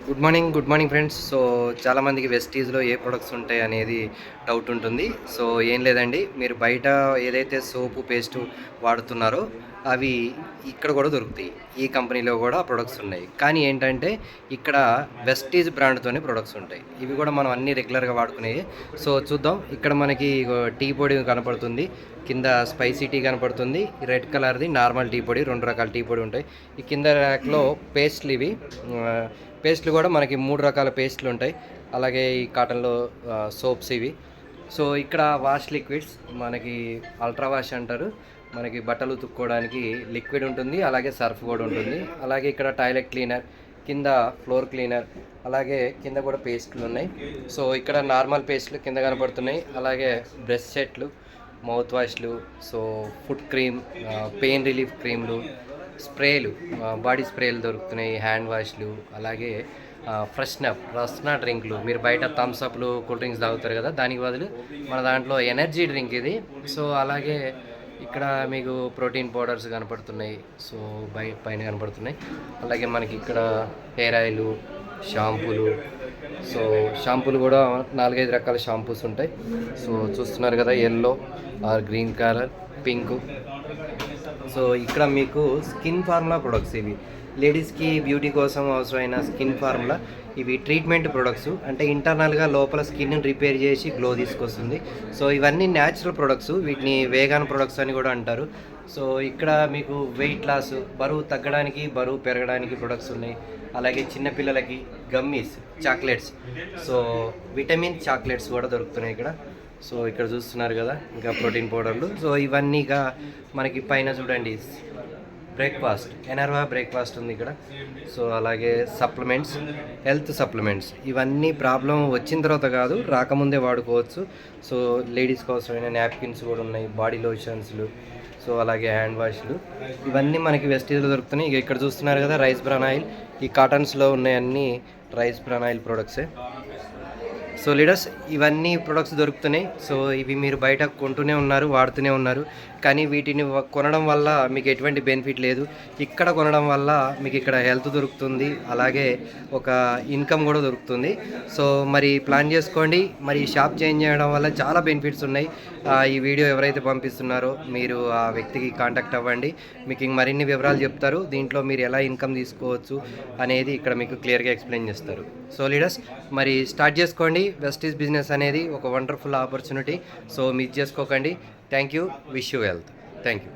Good morning friends. So చాలామందికి వెస్టీజ్లో ఏ products ఉంటాయి అనేది డౌట్ ఉంటుంది. సో ఏం లేదండి, మీరు బయట ఏదైతే సోపు పేస్టు వాడుతున్నారో అవి ఇక్కడ కూడా దొరుకుతాయి. ఈ కంపెనీలో కూడా ప్రొడక్ట్స్ ఉన్నాయి. కానీ ఏంటంటే ఇక్కడ వెస్టీజ్ బ్రాండ్తోనే ప్రొడక్ట్స్ ఉంటాయి. ఇవి కూడా మనం అన్నీ రెగ్యులర్గా వాడుకునేవి. సో చూద్దాం. ఇక్కడ మనకి టీ పొడి కనపడుతుంది, కింద స్పైసీ టీ కనపడుతుంది, రెడ్ కలర్ది నార్మల్ టీ పొడి, 2 రకాల టీ పొడి ఉంటాయి. ఈ కింద ర్యాక్లో పేస్ట్లు ఇవి. పేస్ట్లు కూడా మనకి 3 రకాల పేస్ట్లు ఉంటాయి. అలాగే ఈ కాటన్లో సోప్స్ ఇవి. సో ఇక్కడ వాష్ లిక్విడ్స్ మనకి అల్ట్రా వాష్ అంటారు. మనకి బట్టలు ఉతుక్కోవడానికి లిక్విడ్ ఉంటుంది, అలాగే సర్ఫ్ కూడా ఉంటుంది. అలాగే ఇక్కడ టాయిలెట్ క్లీనర్, కింద ఫ్లోర్ క్లీనర్, అలాగే కింద కూడా పేస్ట్లు ఉన్నాయి. సో ఇక్కడ నార్మల్ పేస్ట్లు కింద కనపడుతున్నాయి. అలాగే బ్రష్ సెట్లు, మౌత్ వాష్లు, so foot cream, pain relief క్రీమ్లు, స్ప్రేలు, బాడీ స్ప్రేలు దొరుకుతున్నాయి, హ్యాండ్ వాష్లు, అలాగే రస్నా డ్రింక్లు. మీరు బయట థమ్స్అప్లు, కూల్ డ్రింక్స్ తాగుతారు కదా, దానికి బదులు మన దాంట్లో ఎనర్జీ డ్రింక్ ఇది. సో అలాగే ఇక్కడ మీకు ప్రోటీన్ పౌడర్స్ కనపడుతున్నాయి. సో పైన కనపడుతున్నాయి. అలాగే మనకి ఇక్కడ హెయిర్ ఆయిల్, షాంపూలు. సో షాంపూలు కూడా 4-5 రకాల షాంపూస్ ఉంటాయి. సో చూస్తున్నారు కదా, yellow or green colour, pink. So ఇక్కడ మీకు స్కిన్ ఫార్ములా ప్రొడక్ట్స్ ఇవి. లేడీస్కి బ్యూటీ కోసం అవసరమైన స్కిన్ ఫార్ములా ఇవి ట్రీట్మెంట్ ప్రొడక్ట్స్. అంటే ఇంటర్నల్గా లోపల స్కిన్ రిపేర్ చేసి గ్లో తీసుకొస్తుంది. సో ఇవన్నీ న్యాచురల్ ప్రొడక్ట్స్. వీటిని వేగాన్ ప్రొడక్ట్స్ అని కూడా అంటారు. సో ఇక్కడ మీకు వెయిట్ లాస్, బరువు తగ్గడానికి, బరువు పెరగడానికి ప్రొడక్ట్స్ ఉన్నాయి. అలాగే చిన్నపిల్లలకి gummies, chocolates, so vitamin chocolates కూడా దొరుకుతున్నాయి ఇక్కడ. సో ఇక్కడ చూస్తున్నారు కదా, ఇంకా ప్రోటీన్ పౌడర్లు. సో ఇవన్నీ ఇక మనకి పైన చూడండి, బ్రేక్ఫాస్ట్, ఎనర్వా బ్రేక్ఫాస్ట్ ఉంది ఇక్కడ. సో అలాగే సప్లిమెంట్స్, హెల్త్ సప్లిమెంట్స్. ఇవన్నీ ప్రాబ్లం వచ్చిన తర్వాత కాదు, రాకముందే వాడుకోవచ్చు. సో లేడీస్ కోసమైన నాప్కిన్స్ కూడా ఉన్నాయి, బాడీ లోషన్స్లు, సో అలాగే హ్యాండ్ వాష్లు. ఇవన్నీ మనకి వెస్టీజ్లో దొరుకుతున్నాయి. ఇక ఇక్కడ చూస్తున్నారు కదా, రైస్ బ్రాన్ ఆయిల్. ఈ కాటన్స్లో ఉన్నాయన్నీ రైస్ బ్రాన్ ఆయిల్ ప్రొడక్ట్సే. సో లీడర్స్, ఇవన్నీ ప్రొడక్ట్స్ దొరుకుతున్నాయి. సో ఇవి మీరు బయట కొంటూనే ఉన్నారు, వాడుతూనే ఉన్నారు. కానీ వీటిని కొనడం వల్ల మీకు ఎటువంటి బెనిఫిట్ లేదు. ఇక్కడ కొనడం వల్ల మీకు ఇక్కడ హెల్త్ దొరుకుతుంది, అలాగే ఒక ఇన్కమ్ కూడా దొరుకుతుంది. సో మరి ప్లాన్ చేసుకోండి. మరి షాప్ చేంజ్ చేయడం వల్ల చాలా బెనిఫిట్స్ ఉన్నాయి. ఈ వీడియో ఎవరైతే పంపిస్తున్నారో మీరు ఆ వ్యక్తికి కాంటాక్ట్ అవ్వండి. మీకు ఇంక మరిన్ని వివరాలు చెప్తారు. దీంట్లో మీరు ఎలా ఇన్కమ్ తీసుకోవచ్చు అనేది ఇక్కడ మీకు క్లియర్గా ఎక్స్ప్లెయిన్ చేస్తారు. సో లీడర్స్, మరి స్టార్ట్ చేసుకోండి. వెస్టీజ్ బిజినెస్ అనేది ఒక వండర్ఫుల్ ఆపర్చునిటీ. సో మిస్ చేసుకోకండి. Thank you. Wish you wealth. Thank you.